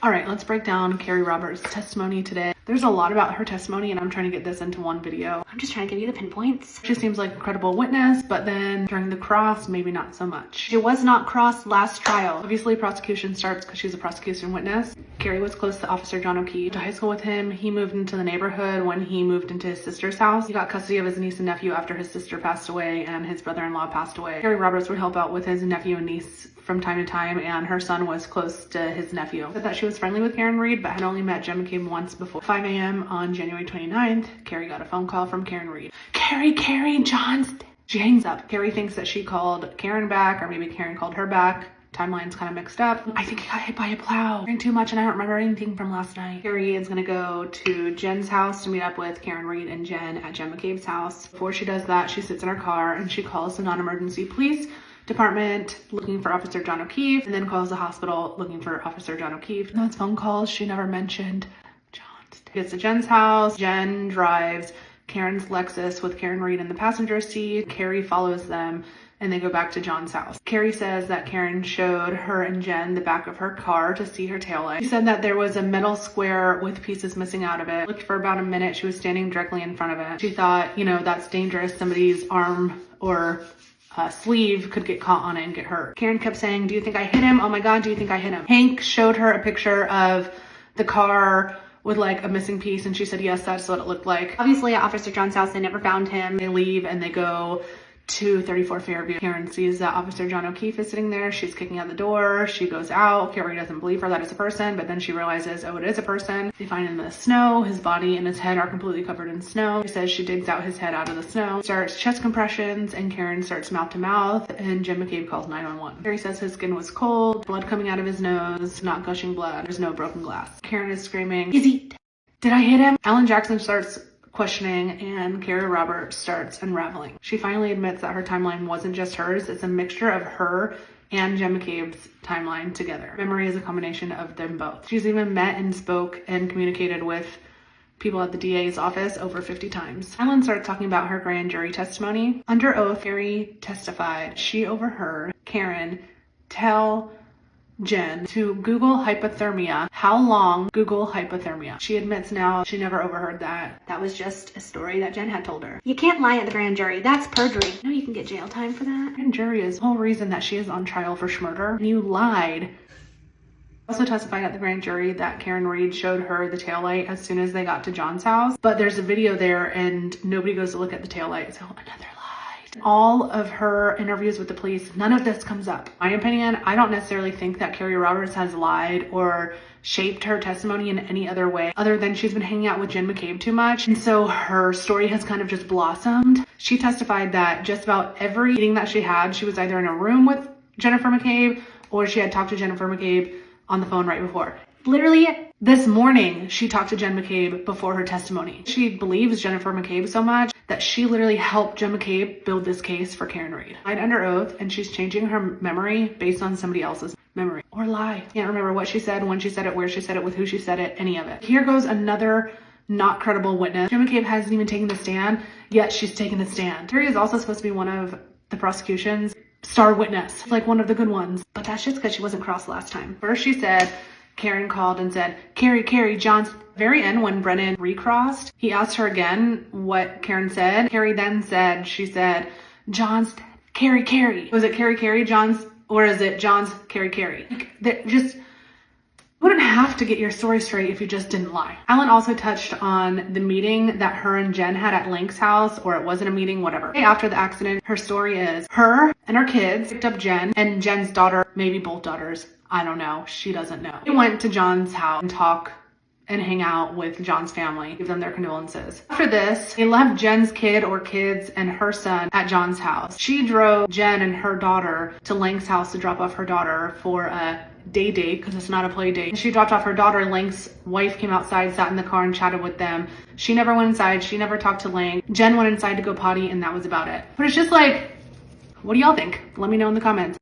All right, let's break down Kerry Roberts' testimony today. There's a lot about her testimony and I'm trying to get this into one video. I'm just trying to give you the pinpoints. She seems like a credible witness, but then during the cross, maybe not so much. She was not crossed last trial. Obviously, prosecution starts because she's a prosecution witness. Kerry was close to Officer John O'Keefe, to high school with him. He moved into the neighborhood when he moved into his sister's house. He got custody of his niece and nephew after his sister passed away and his brother-in-law passed away. Kerry Roberts would help out with his nephew and niece from time to time, and her son was close to his nephew. Said that she was friendly with Karen Reed, but had only met Jen McCabe once before. 5 a.m. on January 29th, Kerry got a phone call from Karen Reed. Kerry, John's. She hangs up. Kerry thinks that she called Karen back, or maybe Karen called her back. Timeline's kind of mixed up. I think he got hit by a plow. Drank too much and I don't remember anything from last night. Kerry is gonna go to Jen's house to meet up with Karen Reed and Jen at Jen McCabe's house. Before she does that, she sits in her car and she calls the non-emergency police department looking for Officer John O'Keefe, and then calls the hospital looking for Officer John O'Keefe. In those phone calls, she never mentioned John's. Gets to Jen's house. Jen drives Karen's Lexus with Karen Reed in the passenger seat. Kerry follows them and they go back to John's house. Kerry says that Karen showed her and Jen the back of her car to see her taillight. She said that there was a metal square with pieces missing out of it. Looked for about a minute. She was standing directly in front of it. She thought, you know, that's dangerous. Somebody's arm or sleeve could get caught on it and get hurt. Karen kept saying, do you think I hit him? Oh my God, do you think I hit him? Hank showed her a picture of the car with like a missing piece and she said, yes, that's what it looked like. Obviously at Officer John's house, they never found him. They leave and they go to 34 Fairview. Karen sees that Officer John O'Keefe is sitting there. She's kicking out the door. She goes out. Kerry doesn't believe her that it's a person, but then she realizes, oh, it is a person. They find him in the snow. His body and his head are completely covered in snow. She says she digs out his head out of the snow, starts chest compressions, and Karen starts mouth to mouth, and Jen McCabe calls 911. Kerry says his skin was cold, blood coming out of his nose, not gushing blood. There's no broken glass. Karen is screaming, is he dead? Did I hit him? Alan Jackson starts questioning and Kerry Roberts starts unraveling. She finally admits that her timeline wasn't just hers. It's a mixture of her and Jen McCabe's timeline together. Memory is a combination of them both. She's even met and spoke and communicated with people at the DA's office over 50 times. Alan starts talking about her grand jury testimony. Under oath, Kerry testified she overheard Karen tell Jen to Google hypothermia. How long? Google hypothermia. She admits now she never overheard that. That was just a story that Jen had told her. You can't lie at the grand jury. That's perjury. You know you can get jail time for that. Grand jury is the whole reason that she is on trial for murder. You lied. Also testified at the grand jury that Karen Reed showed her the taillight as soon as they got to John's house, but there's a video there and nobody goes to look at the taillight, so another lie. All of her interviews with the police, none of this comes up. In my opinion, I don't necessarily think that Kerry Roberts has lied or shaped her testimony in any other way other than she's been hanging out with Jen McCabe too much, and so her story has kind of just blossomed. She testified that just about every meeting that she had, she was either in a room with Jennifer McCabe or she had talked to Jennifer McCabe on the phone right before. Literally this morning, she talked to Jen McCabe before her testimony. She believes Jennifer McCabe so much that she literally helped Jen McCabe build this case for Karen Reed. Lied under oath, and she's changing her memory based on somebody else's memory or lie. Can't remember what she said, when she said it, where she said it, with who she said it, any of it. Here goes another not credible witness. Jen McCabe hasn't even taken the stand, yet she's taken the stand. Kerry is also supposed to be one of the prosecution's star witness, like one of the good ones, but that's just because she wasn't crossed last time. First she said, Karen called and said, Kerry, John's. Very end, when Brennan recrossed, he asked her again what Karen said. Kerry then said, she said, John's, Kerry. Was it Kerry, John's, or is it John's, Kerry? Like, just wouldn't have to get your story straight if you just didn't lie. Alan also touched on the meeting that her and Jen had at Link's house, or it wasn't a meeting, whatever. After the accident, her story is her and her kids picked up Jen and Jen's daughter, maybe both daughters. I don't know. She doesn't know. They went to John's house and talk and hang out with John's family, give them their condolences. After this, they left Jen's kid or kids and her son at John's house. She drove Jen and her daughter to Link's house to drop off her daughter for a day date, because it's not a play date. She dropped off her daughter. Link's wife came outside, sat in the car and chatted with them. She never went inside. She never talked to Link. Jen went inside to go potty and that was about it. But it's just like, what do y'all think? Let me know in the comments.